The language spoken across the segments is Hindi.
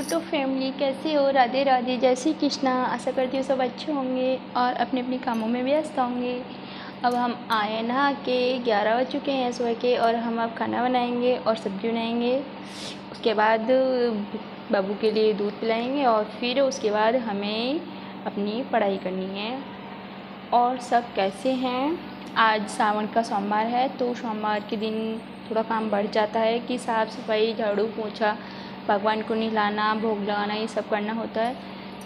तो फैमिली कैसे हो? राधे राधे, जय श्री कृष्णा। आशा करती हूँ सब अच्छे होंगे और अपने अपने कामों में व्यस्त होंगे। अब हम आए नहा के, 11 बज चुके हैं सुबह के, और हम अब खाना बनाएंगे और सब्ज़ी बनाएंगे। उसके बाद बाबू के लिए दूध पिलाएंगे और फिर उसके बाद हमें अपनी पढ़ाई करनी है। और सब कैसे हैं? आज सावन का सोमवार है, तो सोमवार के दिन थोड़ा काम बढ़ जाता है कि साफ़ सफाई, झाड़ू पोछा, भगवान को नहलाना, भोग लगाना, ये सब करना होता है,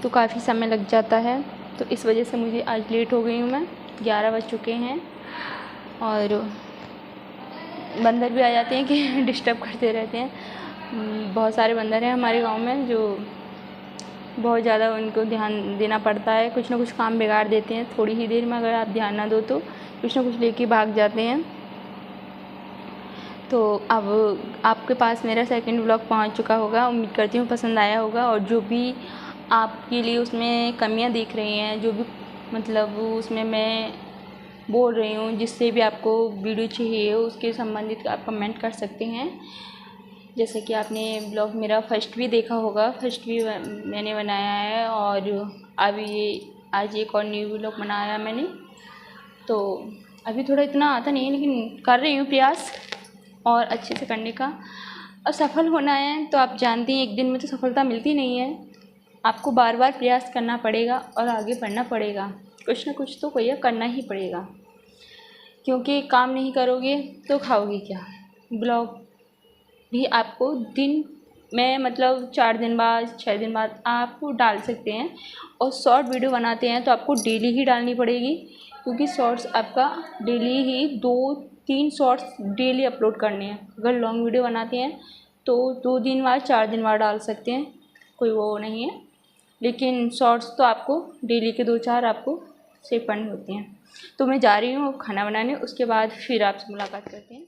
तो काफ़ी समय लग जाता है। तो इस वजह से मुझे आज लेट हो गई हूँ मैं। 11 बज चुके हैं और बंदर भी आ जाते हैं कि डिस्टर्ब करते रहते हैं। बहुत सारे बंदर हैं हमारे गांव में जो बहुत ज़्यादा उनको ध्यान देना पड़ता है। कुछ ना कुछ काम बिगाड़ देते हैं, थोड़ी ही देर में अगर आप ध्यान ना दो तो कुछ ना कुछ लेके भाग जाते हैं। तो अब आपके पास मेरा सेकंड व्लॉग पहुंच चुका होगा। उम्मीद करती हूँ पसंद आया होगा। और जो भी आपके लिए उसमें कमियां दिख रही हैं, जो भी मतलब उसमें मैं बोल रही हूँ, जिससे भी आपको वीडियो चाहिए उसके संबंधित आप कमेंट कर सकते हैं। जैसे कि आपने ब्लॉग मेरा फर्स्ट भी देखा होगा, फर्स्ट भी मैंने बनाया है, और अभी ये आज एक और न्यू ब्लॉग बनाया मैंने। तो अभी थोड़ा इतना आता नहीं है, लेकिन कर रही हूँ प्रयास और अच्छे से करने का। और सफल होना है तो आप जानती हैं एक दिन में तो सफलता मिलती नहीं है। आपको बार बार प्रयास करना पड़ेगा और आगे बढ़ना पड़ेगा। कुछ ना कुछ तो भैया करना ही पड़ेगा, क्योंकि काम नहीं करोगे तो खाओगे क्या। ब्लॉग भी आपको दिन में मतलब 4 दिन बाद, 6 दिन बाद आप डाल सकते हैं। और शॉर्ट वीडियो बनाते हैं तो आपको डेली ही डालनी पड़ेगी, क्योंकि शॉर्ट्स आपका डेली ही 2-3 शॉर्ट्स डेली अपलोड करने हैं। अगर लॉन्ग वीडियो बनाते हैं तो 2 दिन बाद, 4 दिन बाद डाल सकते हैं, कोई वो नहीं है। लेकिन शॉर्ट्स तो आपको डेली के 2-4 आपको सेव करने होते हैं। तो मैं जा रही हूँ खाना बनाने, उसके बाद फिर आपसे मुलाकात करते हैं।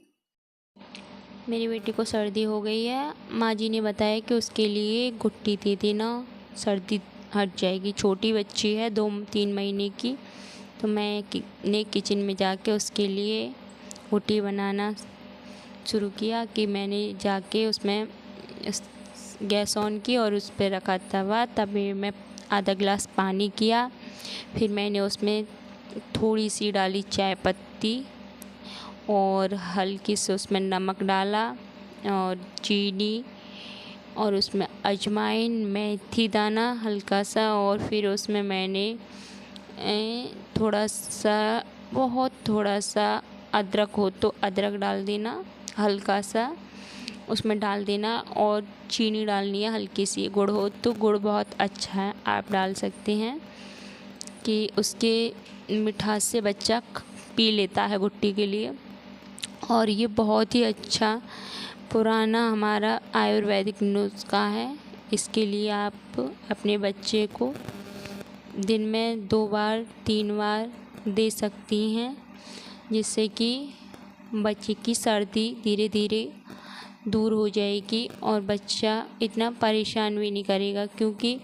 मेरी बेटी को सर्दी हो गई है। माँ जी ने बताया कि उसके लिए गुट्टी दे देना, सर्दी हट जाएगी। छोटी बच्ची है, 2-3 महीने की। तो मैं ने किचन में जाके उसके लिए गुट्टी बनाना शुरू किया कि मैंने जाके उसमें गैस ऑन की और उस पर रखा तवा। तभी मैं आधा गिलास पानी किया, फिर मैंने उसमें थोड़ी सी डाली चाय पत्ती और हल्की से उसमें नमक डाला और चीनी, और उसमें अजवाइन, मेथी दाना हल्का सा, और फिर उसमें मैंने थोड़ा सा, बहुत थोड़ा सा अदरक हो तो अदरक डाल देना, हल्का सा उसमें डाल देना, और चीनी डालनी है हल्की सी। गुड़ हो तो गुड़ बहुत अच्छा है, आप डाल सकते हैं कि उसके मिठास से बच्चा पी लेता है गुट्टी के लिए। और ये बहुत ही अच्छा पुराना हमारा आयुर्वेदिक नुस्खा है। इसके लिए आप अपने बच्चे को दिन में 2 बार 3 बार दे सकती हैं, जिससे कि बच्चे की सर्दी धीरे धीरे दूर हो जाएगी और बच्चा इतना परेशान भी नहीं करेगा। क्योंकि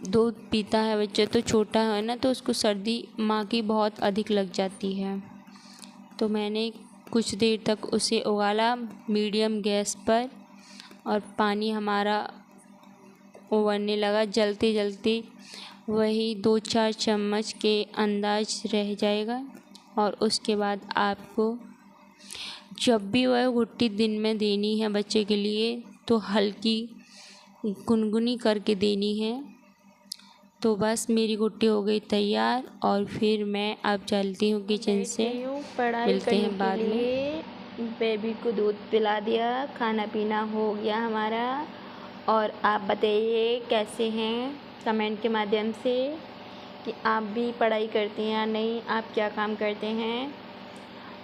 दूध पीता है बच्चा तो छोटा है ना, तो उसको सर्दी माँ की बहुत अधिक लग जाती है। तो मैंने कुछ देर तक उसे उबाला मीडियम गैस पर, और पानी हमारा उबलने लगा। जलते जलते वही 2-4 चम्मच के अंदाज रह जाएगा। और उसके बाद आपको जब भी वह गुट्टी दिन में देनी है बच्चे के लिए तो हल्की गुनगुनी करके देनी है। तो बस मेरी गुट्टी हो गई तैयार, और फिर मैं अब चलती हूँ किचन से। मिलते हैं बाद में। बेबी को दूध पिला दिया, खाना पीना हो गया हमारा। और आप बताइए कैसे हैं, कमेंट के माध्यम से, कि आप भी पढ़ाई करते हैं या नहीं, आप क्या काम करते हैं।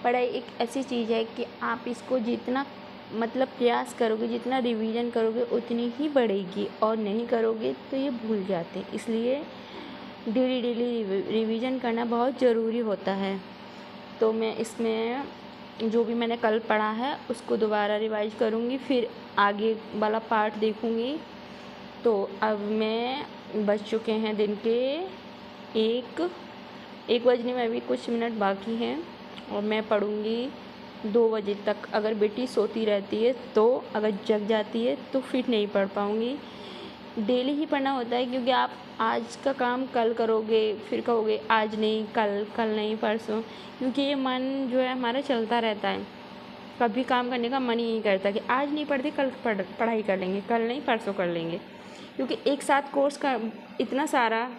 पढ़ाई एक ऐसी चीज़ है कि आप इसको जितना मतलब प्रयास करोगे, जितना रिवीजन करोगे उतनी ही बढ़ेगी, और नहीं करोगे तो ये भूल जाते हैं। इसलिए डेली डेली रिवीजन करना बहुत ज़रूरी होता है। तो मैं इसमें जो भी मैंने कल पढ़ा है उसको दोबारा रिवाइज करूँगी, फिर आगे वाला पार्ट देखूँगी। तो अब मैं बज चुके हैं दिन के 1 बजने में अभी कुछ मिनट बाकी हैं, और मैं पढ़ूँगी 2 बजे तक अगर बेटी सोती रहती है तो, अगर जग जाती है तो फिर नहीं पढ़ पाऊँगी। डेली ही पढ़ना होता है, क्योंकि आप आज का काम कल करोगे, फिर कहोगे आज नहीं, कल, कल नहीं, परसों, क्योंकि ये मन जो है हमारा चलता रहता है। कभी काम करने का मन ही नहीं करता कि आज नहीं पढ़ते, कल पढ़ाई कर लेंगे, कल नहीं परसों कर लेंगे, क्योंकि एक साथ कोर्स का इतना सारा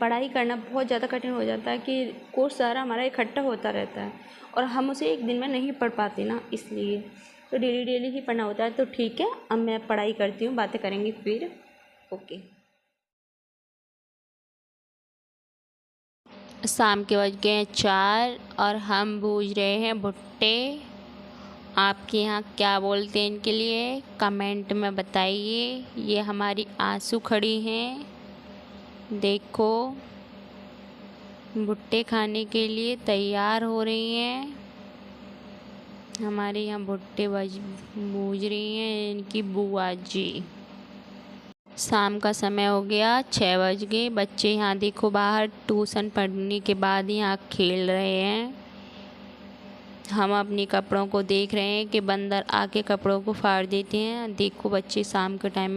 पढ़ाई करना बहुत ज़्यादा कठिन हो जाता है कि कोर्स सारा हमारा इकट्ठा होता रहता है और हम उसे एक दिन में नहीं पढ़ पाते ना, इसलिए तो डेली डेली ही पढ़ना होता है। तो ठीक है, अब मैं पढ़ाई करती हूँ, बातें करेंगे फिर। ओके। शाम के बज गए हैं 4 और हम भूज रहे हैं भुट्टे। आपके यहाँ क्या बोलते हैं इनके लिए, कमेंट में बताइए। ये हमारी आंसू खड़ी हैं, देखो भुट्टे खाने के लिए तैयार हो रही हैं। हमारे यहाँ भुट्टे भूज रही हैं इनकी बुआ जी। शाम का समय हो गया, 6 बज गए। बच्चे यहाँ देखो बाहर ट्यूशन पढ़ने के बाद यहाँ खेल रहे हैं। हम अपने कपड़ों को देख रहे हैं कि बंदर आके कपड़ों को फाड़ देते हैं। देखो बच्चे शाम के टाइम में